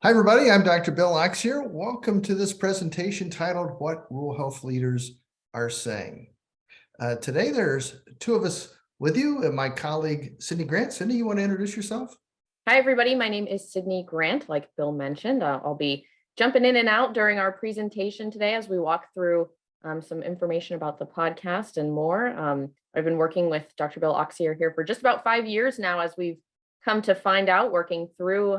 Hi, everybody. I'm Dr. Bill Auxier. Welcome to this presentation titled What Rural Health Leaders Are Saying. Today, there's two of us with you and my colleague, Sydney Grant. Sydney, you want to introduce yourself? Hi, everybody. My name is Sydney Grant, like Bill mentioned. I'll be jumping in and out during our presentation today as we walk through some information about the podcast and more. I've been working with Dr. Bill Auxier here for just about 5 years now, as we've come to find out, working through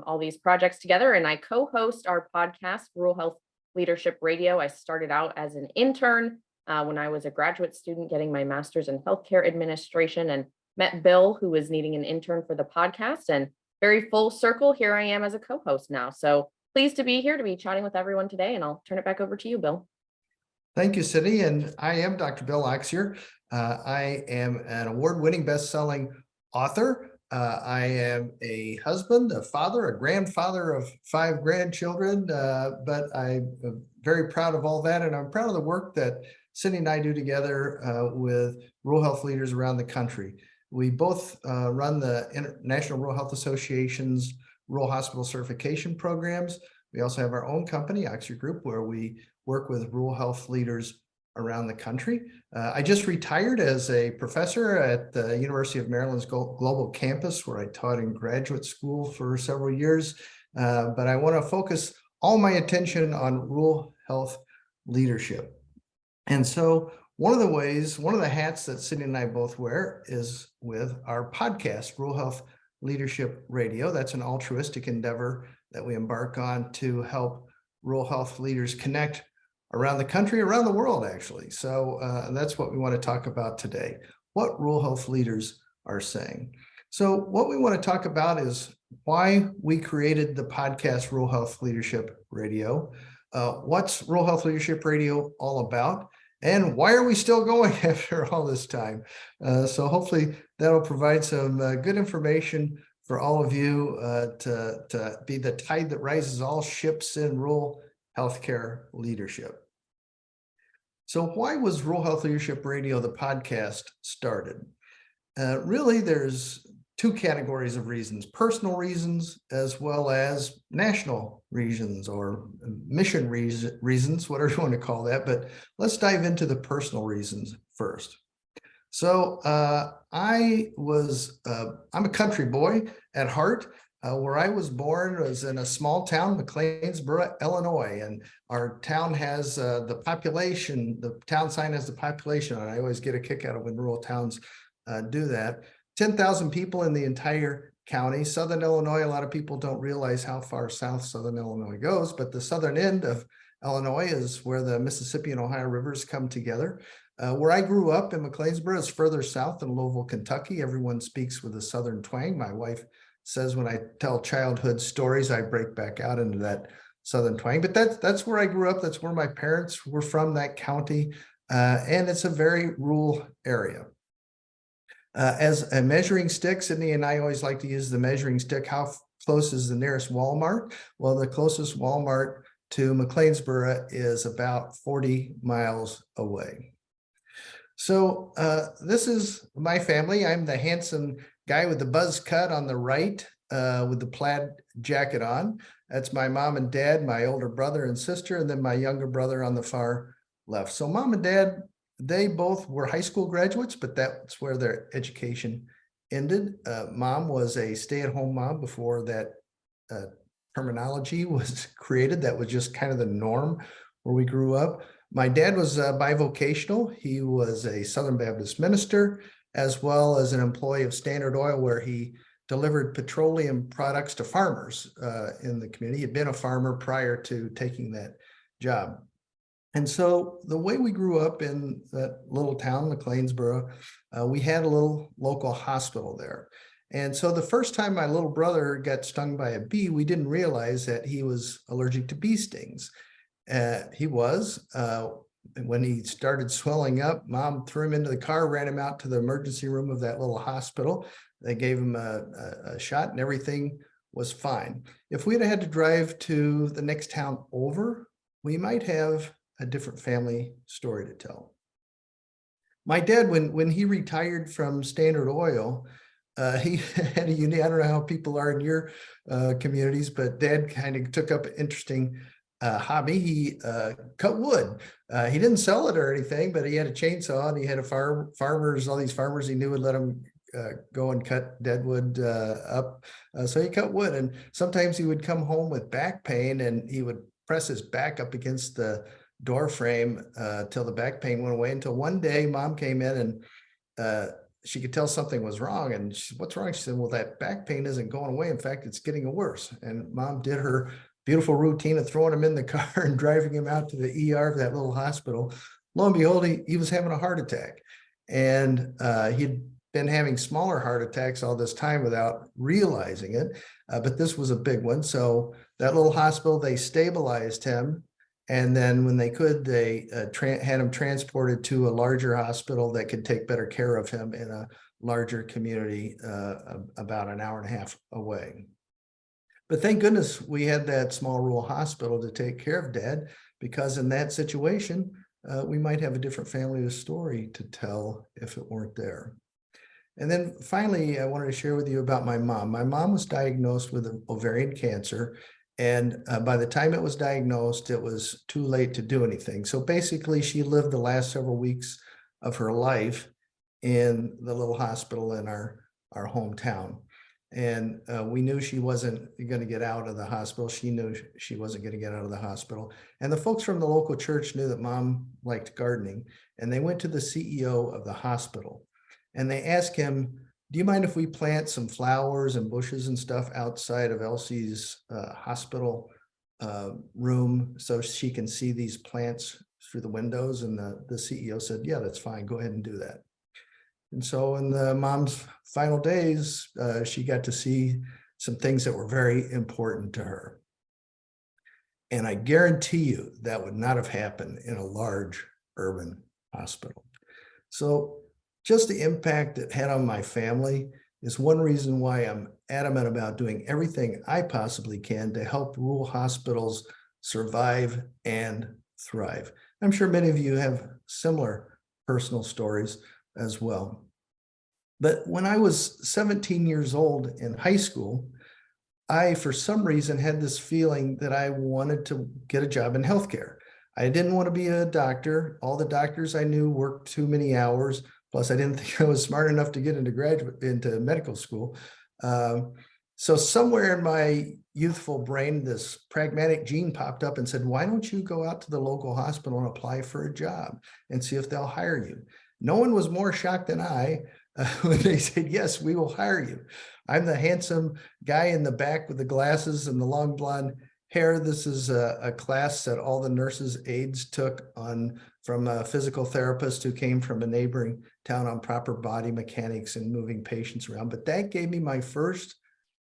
all these projects together. And I co-host our podcast, Rural Health Leadership Radio. I started out as an intern when I was a graduate student getting my master's in healthcare administration, and met Bill, who was needing an intern for the podcast, and very full circle, here I am as a co-host now. So pleased to be here to be chatting with everyone today, and I'll turn it back over to you, Bill. Thank you, Sydney. And I am Dr. Bill Auxier. I am an award-winning best-selling author. I am a husband, a father, a grandfather of 5 grandchildren, but I'm very proud of all that. And I'm proud of the work that Sydney and I do together with rural health leaders around the country. We both run the National Rural Health Association's rural hospital certification programs. We also have our own company, Auxier Group, where we work with rural health leaders around the country. I just retired as a professor at the University of Maryland's Global Campus, where I taught in graduate school for several years. But I want to focus all my attention on rural health leadership. And so one of the hats that Sydney and I both wear is with our podcast, Rural Health Leadership Radio. That's an altruistic endeavor that we embark on to help rural health leaders connect around the country, around the world, actually. So that's what we want to talk about today, what rural health leaders are saying. So what we want to talk about is why we created the podcast Rural Health Leadership Radio. What's Rural Health Leadership Radio all about? And why are we still going after all this time? So hopefully that'll provide some good information for all of you to be the tide that rises all ships in rural healthcare leadership. So why was Rural Health Leadership Radio, the podcast, started? Really, there's 2 categories of reasons: personal reasons as well as national reasons or mission reasons, whatever you want to call that. But let's dive into the personal reasons first. So I'm a country boy at heart. Where I was born was in a small town, McLeansboro, Illinois, and our town has the town sign has the population, and I always get a kick out of when rural towns do that. 10,000 people in the entire county. Southern Illinois, a lot of people don't realize how far south Southern Illinois goes, but the southern end of Illinois is where the Mississippi and Ohio rivers come together. Where I grew up in McLeansboro is further south in Louisville, Kentucky. Everyone speaks with a southern twang. My wife says when I tell childhood stories, I break back out into that southern twang. But that's where I grew up. That's where my parents were from, that county. And it's a very rural area. As a measuring stick, Sydney and I always like to use the measuring stick. How close is the nearest Walmart? Well, the closest Walmart to McLeansboro is about 40 miles away. So this is my family. I'm the handsome guy with the buzz cut on the right with the plaid jacket on. That's my mom and dad, my older brother and sister, and then my younger brother on the far left. So mom and dad, they both were high school graduates, but that's where their education ended. Mom was a stay-at-home mom before that terminology was created. That was just kind of the norm where we grew up. My dad was bivocational. He was a Southern Baptist minister, as well as an employee of Standard Oil, where he delivered petroleum products to farmers in the community. He had been a farmer prior to taking that job. And so the way we grew up in that little town, McLeansboro, we had a little local hospital there. And so the first time my little brother got stung by a bee, we didn't realize that he was allergic to bee stings. He was. When he started swelling up, mom threw him into the car, ran him out to the emergency room of that little hospital. They gave him a shot and everything was fine. If we'd had to drive to the next town over, we might have a different family story to tell. My dad, when he retired from Standard Oil, he had a unique, I don't know how people are in your communities, but Dad kind of took up an interesting hobby. He cut wood. He didn't sell it or anything, but he had a chainsaw and he had a farmers, all these farmers he knew would let him go and cut dead wood up. So he cut wood, and sometimes he would come home with back pain and he would press his back up against the door frame till the back pain went away, until one day Mom came in and she could tell something was wrong. And she said, "What's wrong?" She said, "Well, that back pain isn't going away. In fact, it's getting worse." And Mom did her beautiful routine of throwing him in the car and driving him out to the ER of that little hospital. Lo and behold, he was having a heart attack. And he'd been having smaller heart attacks all this time without realizing it. But this was a big one. So that little hospital, they stabilized him. And then when they could, they had him transported to a larger hospital that could take better care of him in a larger community about an hour and a half away. But thank goodness we had that small rural hospital to take care of Dad, because in that situation, we might have a different family story to tell if it weren't there. And then finally, I wanted to share with you about my mom. My mom was diagnosed with ovarian cancer. And by the time it was diagnosed, it was too late to do anything. So basically, she lived the last several weeks of her life in the little hospital in our hometown. And we knew she wasn't going to get out of the hospital. She knew she wasn't going to get out of the hospital. And the folks from the local church knew that Mom liked gardening. And they went to the CEO of the hospital. And they asked him, "Do you mind if we plant some flowers and bushes and stuff outside of Elsie's hospital room so she can see these plants through the windows?" And the CEO said, "Yeah, that's fine. Go ahead and do that." And so in the Mom's final days, she got to see some things that were very important to her. And I guarantee you that would not have happened in a large urban hospital. So just the impact it had on my family is one reason why I'm adamant about doing everything I possibly can to help rural hospitals survive and thrive. I'm sure many of you have similar personal stories as well. But when I was 17 years old in high school, I, for some reason, had this feeling that I wanted to get a job in healthcare. I didn't want to be a doctor. All the doctors I knew worked too many hours. Plus, I didn't think I was smart enough to get into medical school. So somewhere in my youthful brain, this pragmatic gene popped up and said, "Why don't you go out to the local hospital and apply for a job and see if they'll hire you?" No one was more shocked than I when they said, "Yes, we will hire you." I'm the handsome guy in the back with the glasses and the long blonde hair. This is a class that all the nurses' aides took from a physical therapist who came from a neighboring town on proper body mechanics and moving patients around. But that gave me my first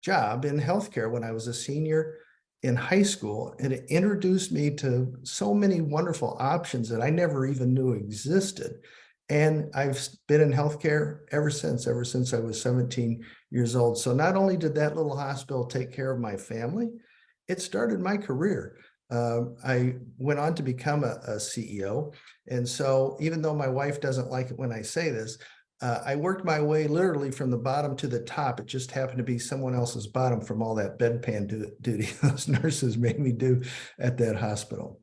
job in healthcare when I was a senior in high school. And it introduced me to so many wonderful options that I never even knew existed. And I've been in healthcare ever since I was 17 years old. So not only did that little hospital take care of my family, it started my career. I went on to become a CEO. And so even though my wife doesn't like it when I say this, I worked my way literally from the bottom to the top. It just happened to be someone else's bottom from all that bedpan duty those nurses made me do at that hospital.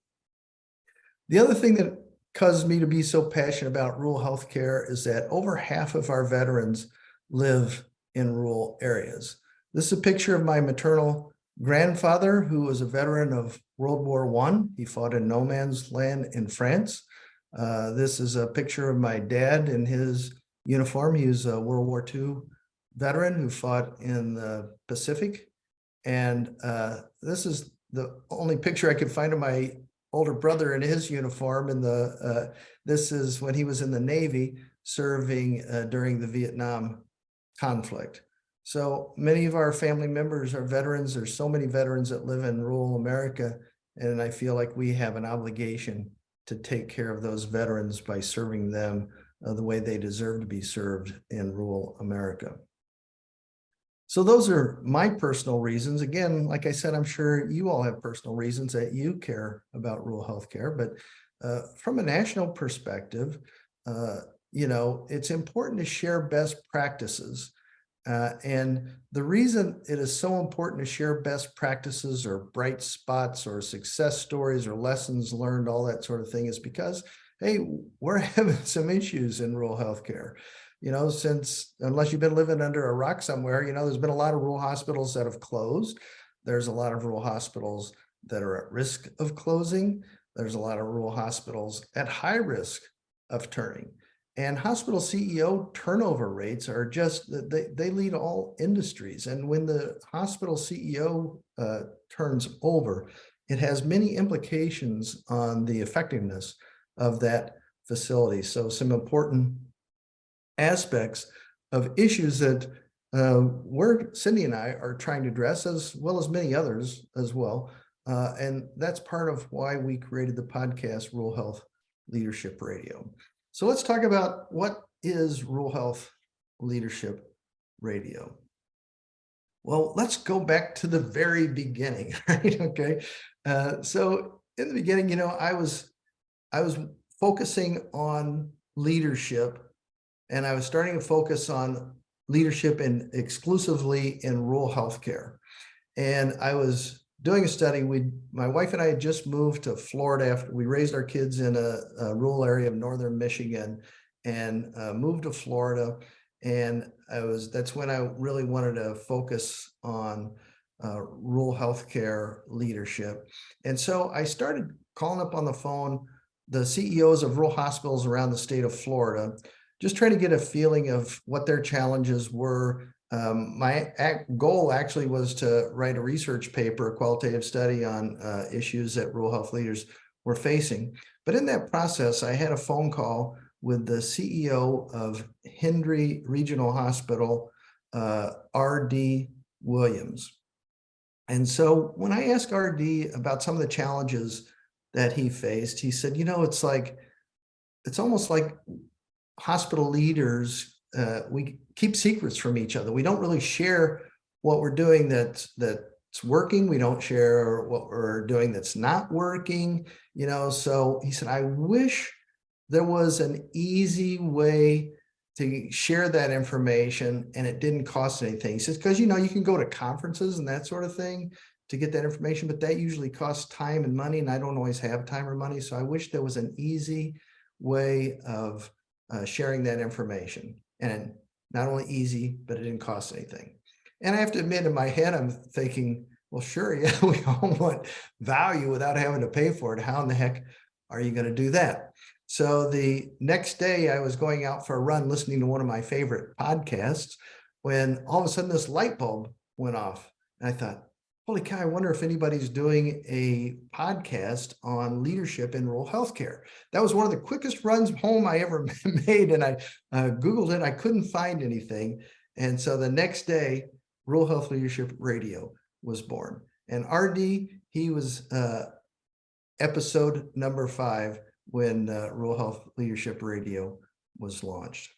The other thing that caused me to be so passionate about rural healthcare is that over half of our veterans live in rural areas. This is a picture of my maternal grandfather, who was a veteran of World War I. He fought in no man's land in France. This is a picture of my dad in his uniform. He was a World War II veteran who fought in the Pacific. And this is the only picture I could find of my older brother in his uniform. And this is when he was in the Navy serving during the Vietnam conflict. So many of our family members are veterans. There's so many veterans that live in rural America. And I feel like we have an obligation to take care of those veterans by serving them the way they deserve to be served in rural America. So those are my personal reasons. Again, like I said, I'm sure you all have personal reasons that you care about rural healthcare, but from a national perspective, it's important to share best practices And the reason it is so important to share best practices or bright spots or success stories or lessons learned, all that sort of thing, is because, hey, we're having some issues in rural healthcare. Unless you've been living under a rock somewhere, there's been a lot of rural hospitals that have closed. There's a lot of rural hospitals that are at risk of closing. There's a lot of rural hospitals at high risk of turning. And hospital CEO turnover rates are just, they lead all industries. And when the hospital CEO turns over, it has many implications on the effectiveness of that facility. So some important aspects of issues that Cindy and I are trying to address, as well as many others as well. And that's part of why we created the podcast, Rural Health Leadership Radio. So let's talk about what is Rural Health Leadership Radio. Well, let's go back to the very beginning, right? Okay. So in the beginning, I was focusing on leadership, and I was starting to focus on leadership exclusively in rural healthcare. And I was doing a study. My wife and I had just moved to Florida after we raised our kids in a rural area of northern Michigan, and moved to Florida. And that's when I really wanted to focus on rural healthcare leadership. And so I started calling up on the phone the CEOs of rural hospitals around the state of Florida, just trying to get a feeling of what their challenges were. My goal actually was to write a research paper, a qualitative study on issues that rural health leaders were facing. But in that process, I had a phone call with the CEO of Hendry Regional Hospital, R.D. Williams. And so when I asked R.D. about some of the challenges that he faced, he said, it's almost like hospital leaders, we keep secrets from each other. We don't really share what we're doing that's working. We don't share what we're doing that's not working. So he said, I wish there was an easy way to share that information and it didn't cost anything. He says, because you can go to conferences and that sort of thing to get that information, but that usually costs time and money, and I don't always have time or money. So I wish there was an easy way of sharing that information, and not only easy, but it didn't cost anything. And I have to admit, in my head, I'm thinking, well, sure, yeah, we all want value without having to pay for it. How in the heck are you going to do that? So the next day I was going out for a run, listening to one of my favorite podcasts, when all of a sudden this light bulb went off. And I thought, holy cow, I wonder if anybody's doing a podcast on leadership in rural healthcare. That was one of the quickest runs home I ever made. And I Googled it. I couldn't find anything. And so the next day, Rural Health Leadership Radio was born. And RD, he was episode number 5 when Rural Health Leadership Radio was launched.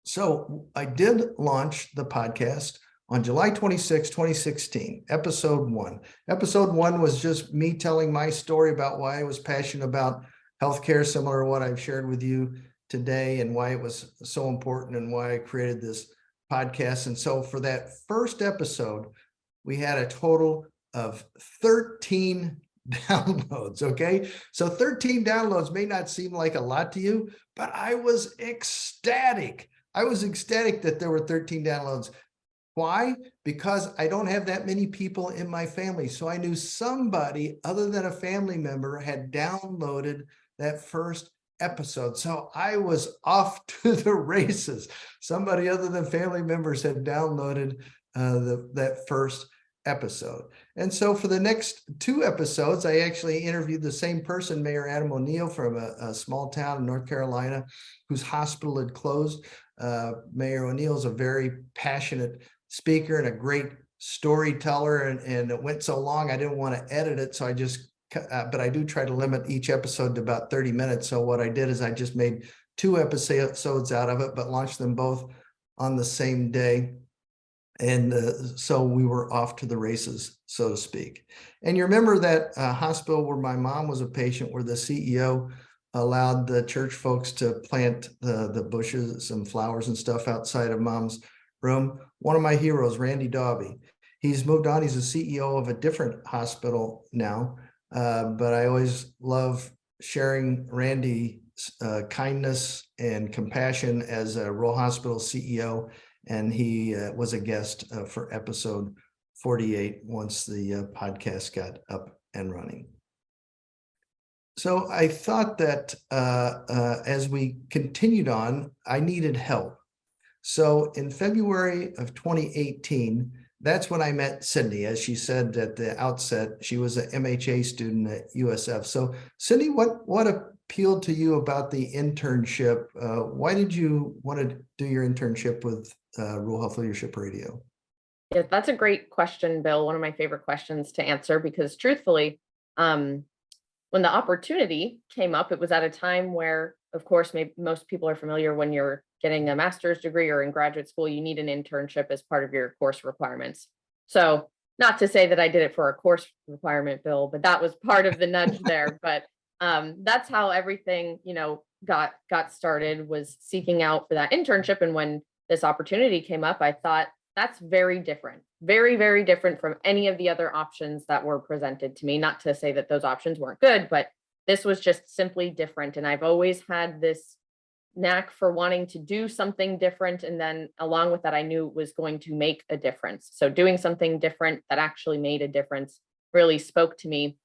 So I did launch the podcast on July 26, 2016, episode 1. Episode 1 was just me telling my story about why I was passionate about healthcare, similar to what I've shared with you today, and why it was so important and why I created this podcast. And so for that first episode, we had a total of 13 downloads. Okay. So 13 downloads may not seem like a lot to you, but I was ecstatic. I was ecstatic that there were 13 downloads. Why? Because I don't have that many people in my family. So I knew somebody other than a family member had downloaded that first episode. So I was off to the races. Somebody other than family members had downloaded that first episode. And so for the next 2 episodes, I actually interviewed the same person, Mayor Adam O'Neill, from a small town in North Carolina whose hospital had closed. Mayor O'Neill is a very passionate speaker and a great storyteller, and it went so long I didn't want to edit it, so I just but I do try to limit each episode to about 30 minutes. So what I did is I just made 2 episodes out of it, but launched them both on the same day. And so we were off to the races, so to speak. And you remember that hospital where my mom was a patient, where the CEO allowed the church folks to plant the bushes and flowers and stuff outside of mom's room, one of my heroes, Randy Daubie. He's moved on. He's the CEO of a different hospital now, but I always love sharing Randy's kindness and compassion as a rural hospital CEO, and he was a guest for episode 48 once the podcast got up and running. So I thought that as we continued on, I needed help. So in February of 2018, that's when I met Sydney. As she said at the outset, she was an MHA student at USF. So Sydney, what appealed to you about the internship? Why did you want to do your internship with Rural Health Leadership Radio? Yeah, that's a great question, Bill. One of my favorite questions to answer because truthfully, when the opportunity came up, it was at a time where, of course, maybe most people are familiar when you're getting a master's degree or in graduate school, you need an internship as part of your course requirements. So not to say that I did it for a course requirement, Bill, but that was part of the nudge there. But that's how everything, got started, was seeking out for that internship. And when this opportunity came up, I thought that's very different, very, very different from any of the other options that were presented to me. Not to say that those options weren't good, but this was just simply different. And I've always had this knack for wanting to do something different. And then along with that, I knew it was going to make a difference. So doing something different that actually made a difference really spoke to me.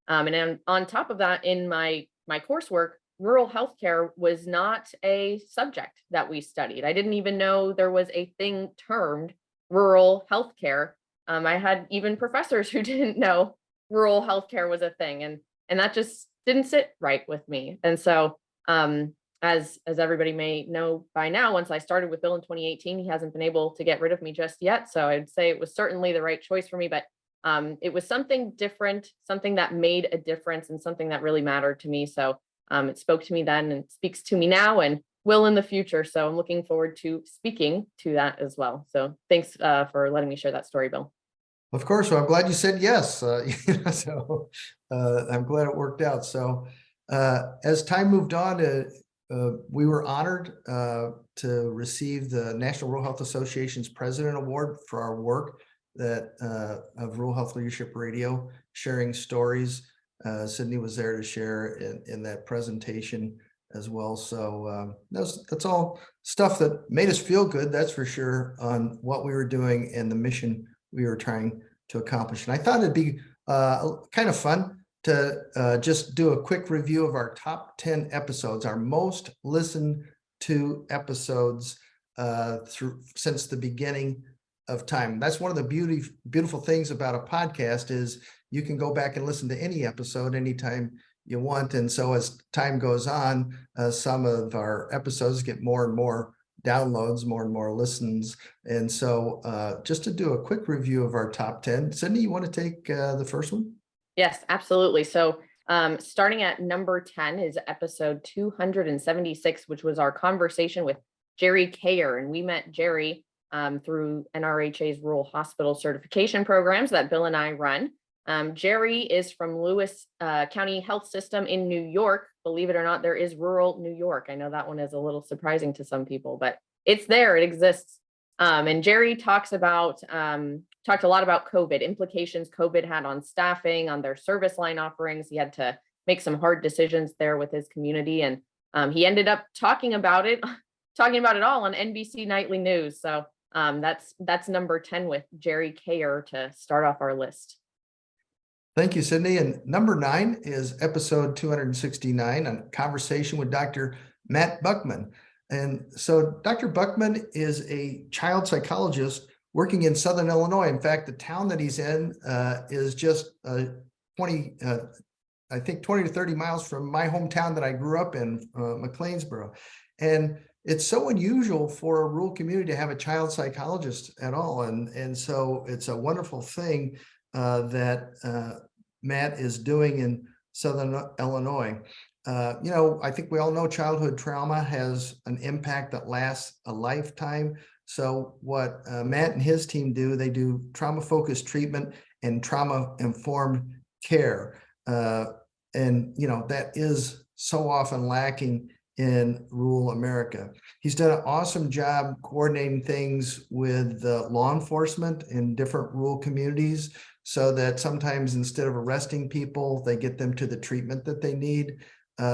And then on top of that, in my coursework, rural healthcare was not a subject that we studied. I didn't even know there was a thing termed rural healthcare. I had even professors who didn't know rural healthcare was a thing, and that just didn't sit right with me. And so, as everybody may know by now, once I started with Bill in 2018, he hasn't been able to get rid of me just yet. So I'd say it was certainly the right choice for me, but it was something different, something that made a difference, and something that really mattered to me. So it spoke to me then and speaks to me now and will in the future. So I'm looking forward to speaking to that as well. So thanks for letting me share that story, Bill. Of course. Well, I'm glad you said yes. So I'm glad it worked out. So as time moved on, we were honored to receive the National Rural Health Association's President Award for our work of Rural Health Leadership Radio, sharing stories. Sydney was there to share in that presentation as well. So that's all stuff that made us feel good, that's for sure, on what we were doing and the mission we were trying to accomplish. And I thought it'd be kind of fun to just do a quick review of our top 10 episodes, our most listened to episodes since the beginning of time. That's one of the beautiful things about a podcast is you can go back and listen to any episode anytime you want. And so as time goes on, some of our episodes get more and more downloads, more and more listens. And so just to do a quick review of our top 10, Sydney, you want to take the first one? Yes, absolutely. So starting at number 10 is episode 276, which was our conversation with Jerry Kayer. And we met Jerry through NRHA's rural hospital certification programs that Bill and I run. Jerry is from Lewis County Health System in New York. Believe it or not, there is rural New York. I know that one is a little surprising to some people, but it's there, it exists. And Jerry talked a lot about COVID, implications COVID had on staffing, on their service line offerings. He had to make some hard decisions there with his community. And he ended up talking about it all on NBC Nightly News. So that's number 10 with Jerry Kayer to start off our list. Thank you, Sydney. And number 9 is episode 269, a conversation with Dr. Matt Buckman. And so Dr. Buckman is a child psychologist working in Southern Illinois. In fact, the town that he's in is just 20 to 30 miles from my hometown that I grew up in, McLeansboro. And it's so unusual for a rural community to have a child psychologist at all. And so it's a wonderful thing that Matt is doing in Southern Illinois. I think we all know childhood trauma has an impact that lasts a lifetime. So what Matt and his team do, they do trauma-focused treatment and trauma-informed care. And that is so often lacking in rural America. He's done an awesome job coordinating things with law enforcement in different rural communities, so that sometimes instead of arresting people, they get them to the treatment that they need.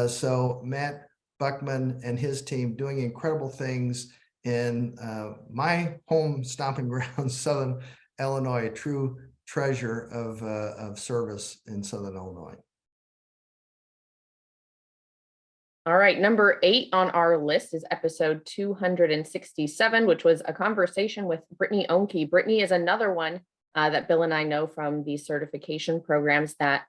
So Matt Buckman and his team doing incredible things in my home stomping ground, Southern Illinois, a true treasure of service in Southern Illinois. All right, number 8 on our list is episode 267, which was a conversation with Brittany Ohnke. Brittany is another one that Bill and I know from the certification programs that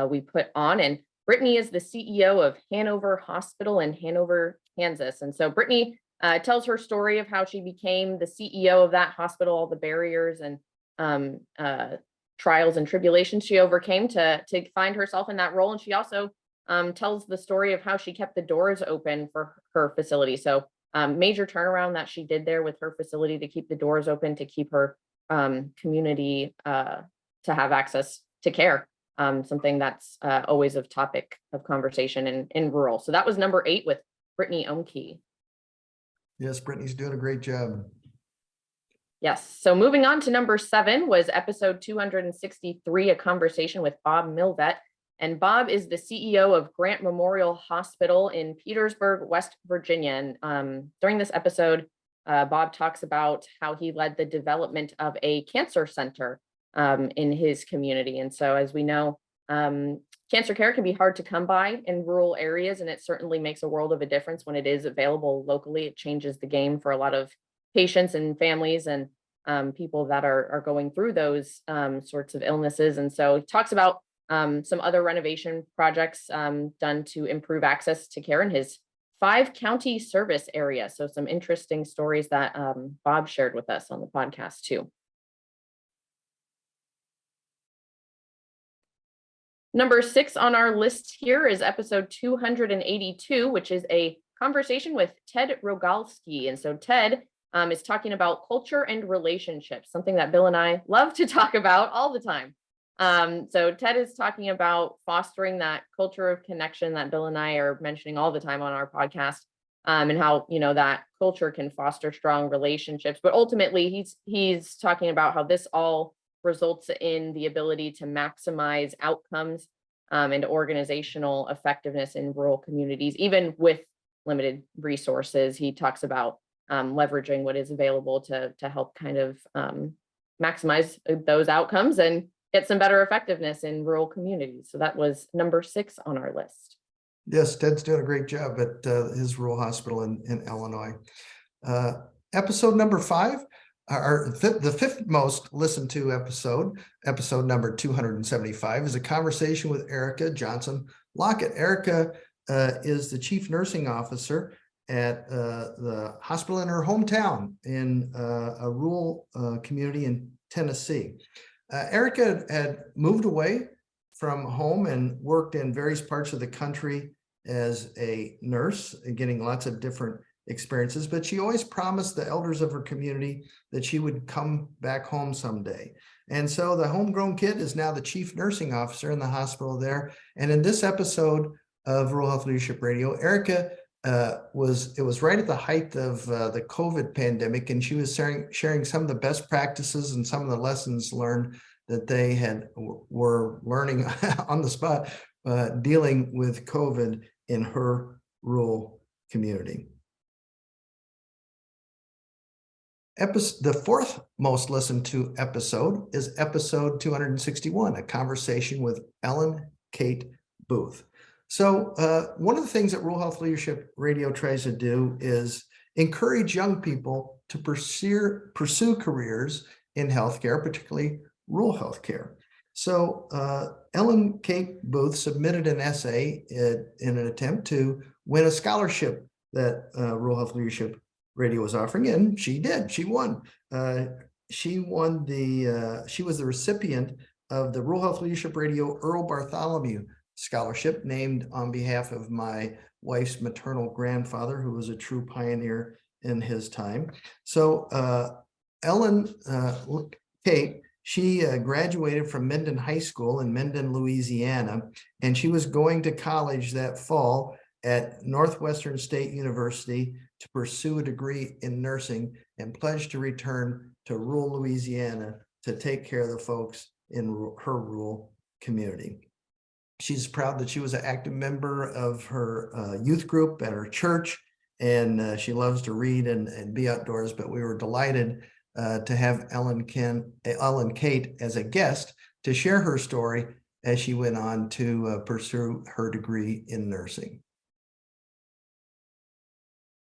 we put on. And Brittany is the CEO of Hanover Hospital in Hanover, Kansas. And so Brittany tells her story of how she became the CEO of that hospital, all the barriers and trials and tribulations she overcame to find herself in that role. And she also tells the story of how she kept the doors open for her facility. So major turnaround that she did there with her facility to keep the doors open, to keep her community to have access to care, something that's always a topic of conversation in rural. So that was number 8 with Brittany Ohnke. Yes, Brittany's doing a great job. Yes. So moving on to number 7 was episode 263, a conversation with Bob Milvet. And Bob is the CEO of Grant Memorial Hospital in Petersburg, West Virginia. And during this episode, Bob talks about how he led the development of a cancer center in his community. And so, as we know, cancer care can be hard to come by in rural areas, and it certainly makes a world of a difference when it is available locally. It changes the game for a lot of patients and families and people that are going through those sorts of illnesses. And so he talks about some other renovation projects done to improve access to care in his 5-county service area. So some interesting stories that Bob shared with us on the podcast too. Number 6 on our list here is episode 282, which is a conversation with Ted Rogalski. And so Ted is talking about culture and relationships, something that Bill and I love to talk about all the time. So Ted is talking about fostering that culture of connection that Bill and I are mentioning all the time on our podcast, and how, you know, that culture can foster strong relationships. But ultimately, he's talking about how this all results in the ability to maximize outcomes and organizational effectiveness in rural communities, even with limited resources. He talks about leveraging what is available to help kind of maximize those outcomes and get some better effectiveness in rural communities. So that was number 6 on our list. Yes, Ted's doing a great job at his rural hospital in Illinois. Episode number 5, the 5th most listened to episode number 275, is a conversation with Erica Johnson Lockett. Erica is the chief nursing officer at the hospital in her hometown in a rural community in Tennessee. Erica had moved away from home and worked in various parts of the country as a nurse, getting lots of different experiences, but she always promised the elders of her community that she would come back home someday. And so the homegrown kid is now the chief nursing officer in the hospital there. And in this episode of Rural Health Leadership Radio, Erica was right at the height of the COVID pandemic, and she was sharing some of the best practices and some of the lessons learned that they were learning on the spot, dealing with COVID in her rural community. The 4th most listened to episode is episode 261, a conversation with Ellen Kate Booth. So one of the things that Rural Health Leadership Radio tries to do is encourage young people to pursue careers in healthcare, particularly rural healthcare. So Ellen Kate Booth submitted an essay in an attempt to win a scholarship that Rural Health Leadership Radio was offering, and she did. She won. She was the recipient of the Rural Health Leadership Radio Earl Bartholomew Scholarship, named on behalf of my wife's maternal grandfather, who was a true pioneer in his time. So Ellen Kate, she graduated from Minden High School in Minden, Louisiana, and she was going to college that fall at Northwestern State University to pursue a degree in nursing and pledged to return to rural Louisiana to take care of the folks in her rural community. She's proud that she was an active member of her youth group at her church, and she loves to read and be outdoors. But we were delighted to have Ellen Kate as a guest to share her story as she went on to pursue her degree in nursing.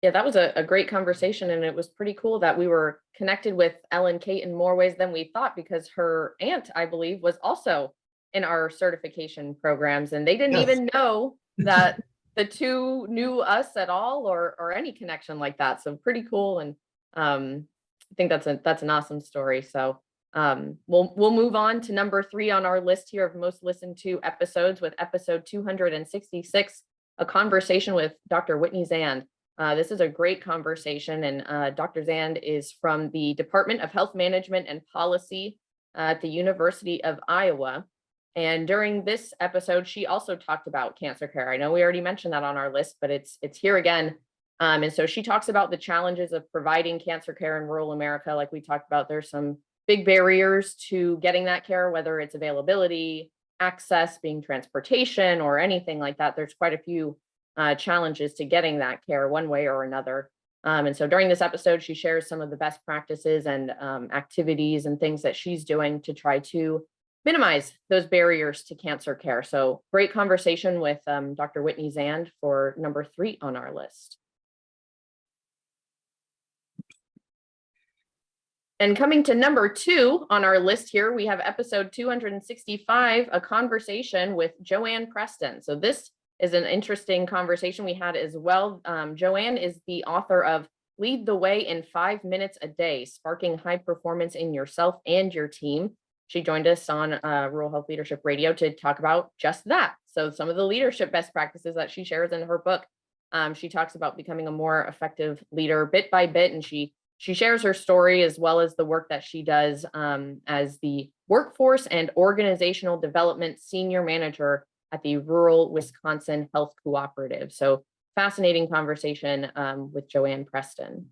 Yeah, that was a great conversation, and it was pretty cool that we were connected with Ellen Kate in more ways than we thought, because her aunt, I believe, was also in our certification programs, and they didn't Yes. even know that the two knew us at all, or any connection like that. So pretty cool, and I think that's an awesome story. So we'll move on to number 3 on our list here of most listened to episodes, with episode 266, a conversation with Dr. Whitney Zand. This is a great conversation, and Dr. Zand is from the Department of Health Management and Policy at the University of Iowa. And during this episode, she also talked about cancer care. I know we already mentioned that on our list, but it's here again. And so she talks about the challenges of providing cancer care in rural America. Like we talked about, there's some big barriers to getting that care, whether it's availability, access, being transportation, or anything like that. There's quite a few challenges to getting that care one way or another. And so during this episode, she shares some of the best practices and activities and things that she's doing to try to minimize those barriers to cancer care. So great conversation with Dr. Whitney Zand for number 3 on our list. And coming to number 2 on our list here, we have episode 265, a conversation with Joanne Preston. So this is an interesting conversation we had as well. Joanne is the author of Lead the Way in 5 Minutes a Day, Sparking High Performance in Yourself and Your Team. She joined us on Rural Health Leadership Radio to talk about just that. So some of the leadership best practices that she shares in her book. She talks about becoming a more effective leader bit by bit, and she shares her story as well as the work that she does as the Workforce and Organizational Development Senior Manager at the Rural Wisconsin Health Cooperative. So fascinating conversation with Joanne Preston.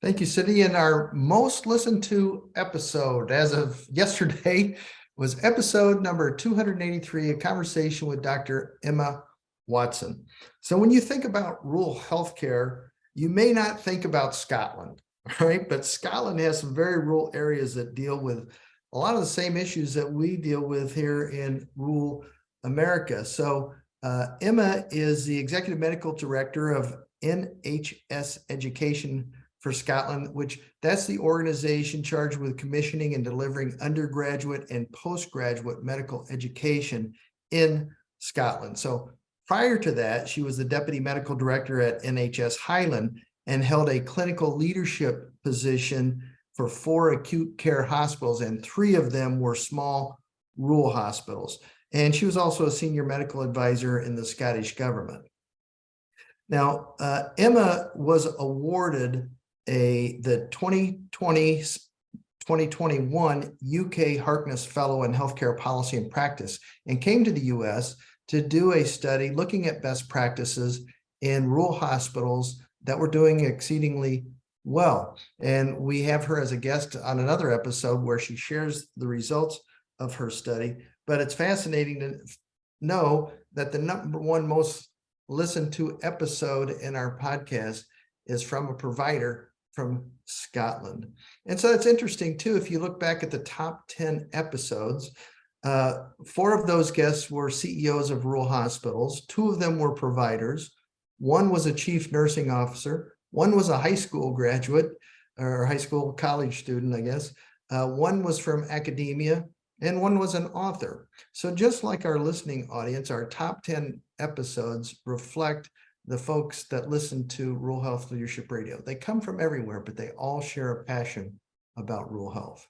Thank you, Sydney. And our most listened to episode as of yesterday was episode number 283, a conversation with Dr. Emma Watson. So when you think about rural healthcare, you may not think about Scotland, right? But Scotland has some very rural areas that deal with a lot of the same issues that we deal with here in rural America. So Emma is the executive medical director of NHS Education for Scotland, which that's the organization charged with commissioning and delivering undergraduate and postgraduate medical education in Scotland. So prior to that, she was the deputy medical director at NHS Highland and held a clinical leadership position for 4 acute care hospitals, and 3 of them were small rural hospitals. And she was also a senior medical advisor in the Scottish government. Now, Emma was awarded the 2020-2021 UK Harkness Fellow in Healthcare Policy and Practice, and came to the US to do a study looking at best practices in rural hospitals that were doing exceedingly well. And we have her as a guest on another episode where she shares the results of her study. But it's fascinating to know that the number 1 most listened to episode in our podcast is from a provider from Scotland. And so it's interesting too, if you look back at the top 10 episodes, 4 of those guests were CEOs of rural hospitals. 2 of them were providers. 1 was a chief nursing officer. 1 was a high school graduate or high school college student, I guess. 1 was from academia, and 1 was an author. So just like our listening audience, our top 10 episodes reflect the folks that listen to Rural Health Leadership Radio. They come from everywhere, but they all share a passion about rural health.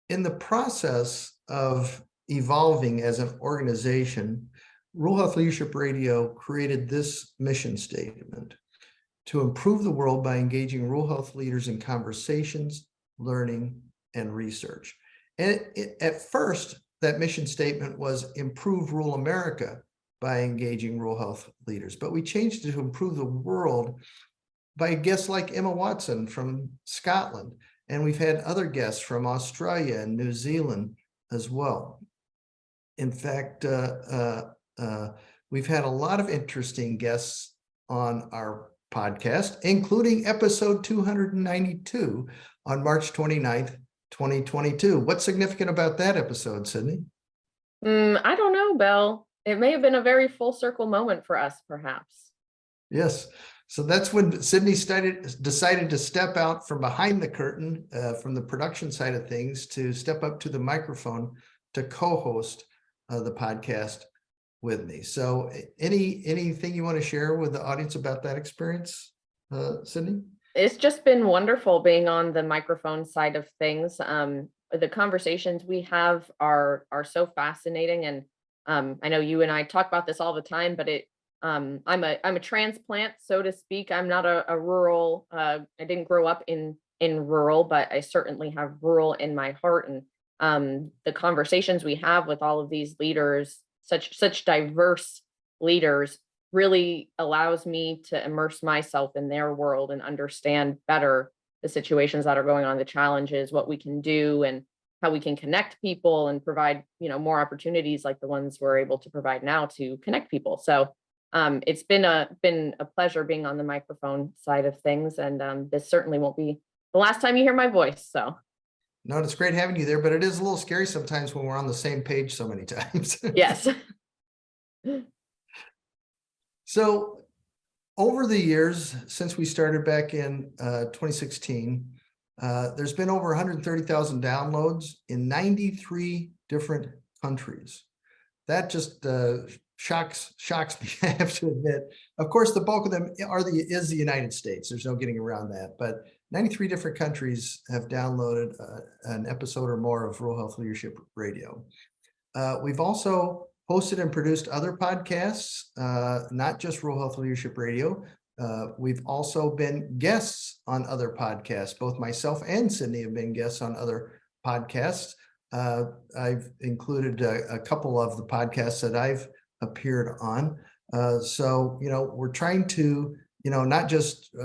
In the process of evolving as an organization, Rural Health Leadership Radio created this mission statement: to improve the world by engaging rural health leaders in conversations, learning, and research. And at first, that mission statement was improve rural America by engaging rural health leaders, but we changed it to improve the world by guests like Emma Watson from Scotland. And we've had other guests from Australia and New Zealand as well. In fact, we've had a lot of interesting guests on our podcast, including episode 292 on March 29th, 2022. What's significant about that episode, Sydney? I don't know, Bill. It may have been a very full circle moment for us, perhaps. Yes. So that's when Sydney decided to step out from behind the curtain, from the production side of things, to step up to the microphone to co-host the podcast with me. So anything you want to share with the audience about that experience, Sydney? It's just been wonderful being on the microphone side of things. The conversations we have are so fascinating, and I know you and I talk about this all the time, but I'm a transplant, so to speak. I'm not a rural. I didn't grow up in rural, but I certainly have rural in my heart. And the conversations we have with all of these leaders, such diverse leaders, really allows me to immerse myself in their world and understand better the situations that are going on, the challenges, what we can do, and how we can connect people and provide, more opportunities like the ones we're able to provide now to connect people. So it's been a pleasure being on the microphone side of things, and this certainly won't be the last time you hear my voice. So no, it's great having you there, but it is a little scary sometimes when we're on the same page so many times. yes. So over the years, since we started back in 2016, there's been over 130,000 downloads in 93 different countries. That just shocks me, I have to admit. Of course, the bulk of them is the United States. There's no getting around that. But 93 different countries have downloaded an episode or more of Rural Health Leadership Radio. We've also hosted and produced other podcasts, not just Rural Health Leadership Radio. We've also been guests on other podcasts. Both myself and Sydney have been guests on other podcasts. I've included a couple of the podcasts that I've appeared on. So, we're trying to, not just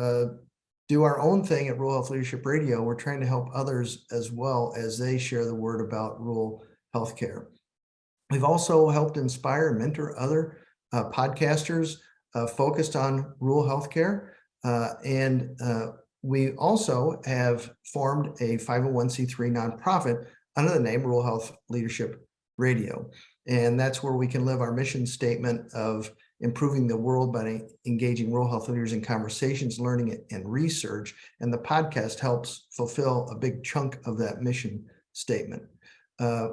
do our own thing at Rural Health Leadership Radio. We're trying to help others as well as they share the word about rural healthcare. We've also helped inspire and mentor other podcasters focused on rural healthcare. And we also have formed a 501c3 nonprofit under the name Rural Health Leadership Radio. And that's where we can live our mission statement of improving the world by engaging rural health leaders in conversations, learning, and research. And the podcast helps fulfill a big chunk of that mission statement.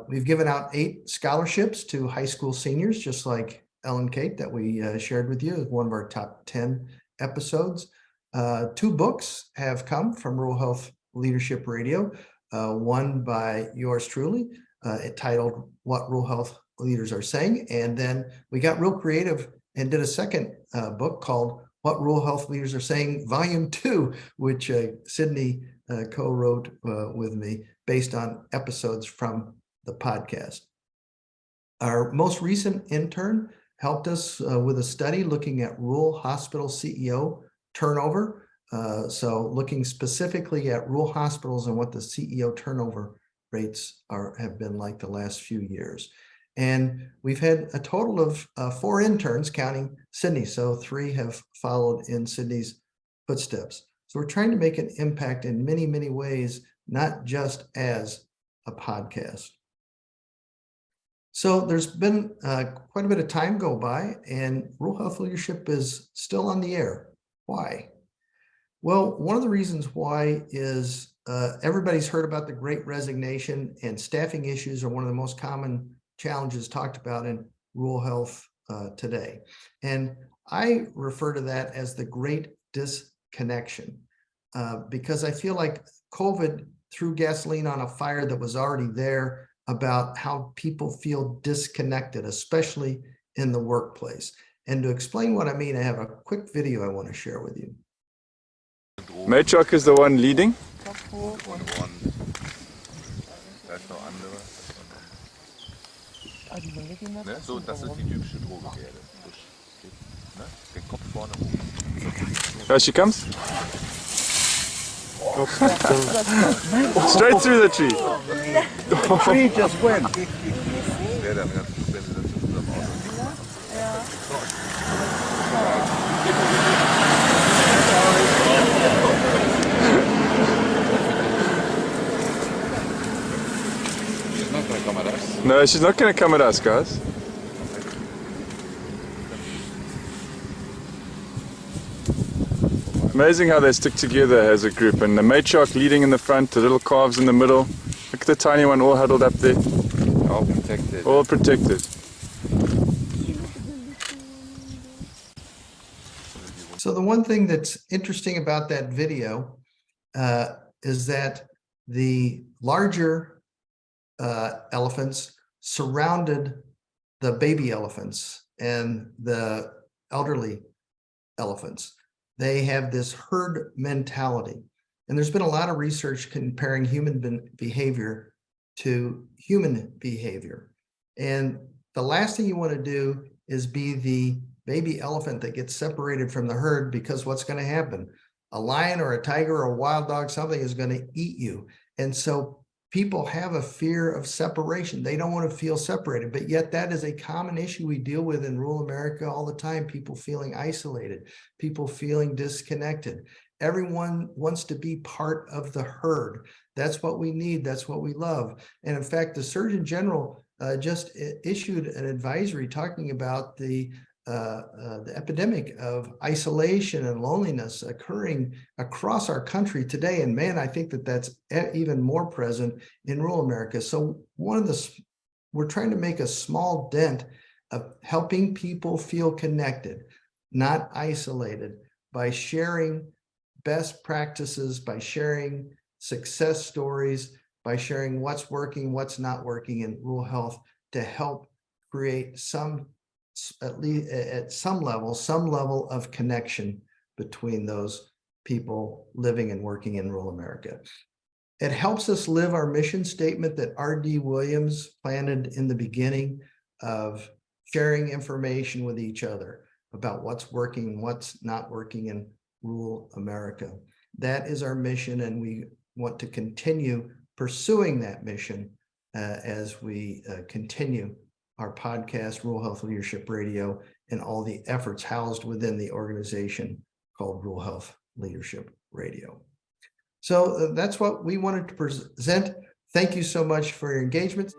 We've given out 8 scholarships to high school seniors, just like Ellen Kate that we shared with you as one of our top 10 episodes. 2 books have come from Rural Health Leadership Radio, one by yours truly, titled What Rural Health Leaders Are Saying. And then we got real creative and did a second book called What Rural Health Leaders Are Saying, Volume 2, which Sydney co-wrote with me based on episodes from the podcast. Our most recent intern helped us with a study looking at rural hospital CEO turnover. So looking specifically at rural hospitals and what the CEO turnover rates have been like the last few years. And we've had a total of 4 interns, counting Sydney. So 3 have followed in Sydney's footsteps. So we're trying to make an impact in many, many ways, not just as a podcast. So there's been quite a bit of time go by, and Rural Health Leadership is still on the air. Why? Well, one of the reasons why is everybody's heard about the Great Resignation, and staffing issues are one of the most common challenges talked about in rural health today. And I refer to that as the Great Disconnection, because I feel like COVID threw gasoline on a fire that was already there about how people feel disconnected, especially in the workplace. And to explain what I mean, I have a quick video I want to share with you. Melchuk is the one leading. Ne? So, das ist die typische Drohgebärde. Ne? Den Kopf vorne hoch. There she comes. Straight through the tree. Tree just went. Der dann ganz gut, wenn sie das zu unserem Auto She's not gonna come at us. No, she's not going to come at us, guys. Amazing how they stick together as a group, and the matriarch leading in the front, the little calves in the middle. Look at the tiny one all huddled up there, All protected. all protected. So the one thing that's interesting about that video is that the larger elephants surrounded the baby elephants and the elderly elephants. They have this herd mentality. And there's been a lot of research comparing human behavior to human behavior. And the last thing you want to do is be the baby elephant that gets separated from the herd, because what's going to happen? A lion or a tiger or a wild dog, something is going to eat you. And so people have a fear of separation. They don't want to feel separated, but yet that is a common issue we deal with in rural America all the time. People feeling isolated, people feeling disconnected. Everyone wants to be part of the herd. That's what we need. That's what we love. And in fact, the Surgeon General just issued an advisory talking about the epidemic of isolation and loneliness occurring across our country today. And man, I think that that's even more present in rural America. So we're trying to make a small dent of helping people feel connected, not isolated, by sharing best practices, by sharing success stories, by sharing what's working, what's not working in rural health, to help create at least at some level of connection between those people living and working in rural America. It helps us live our mission statement that R.D. Williams planted in the beginning of sharing information with each other about what's working and what's not working in rural America. That is our mission, and we want to continue pursuing that mission as we continue our podcast, Rural Health Leadership Radio, and all the efforts housed within the organization called Rural Health Leadership Radio. So that's what we wanted to present. Thank you so much for your engagement.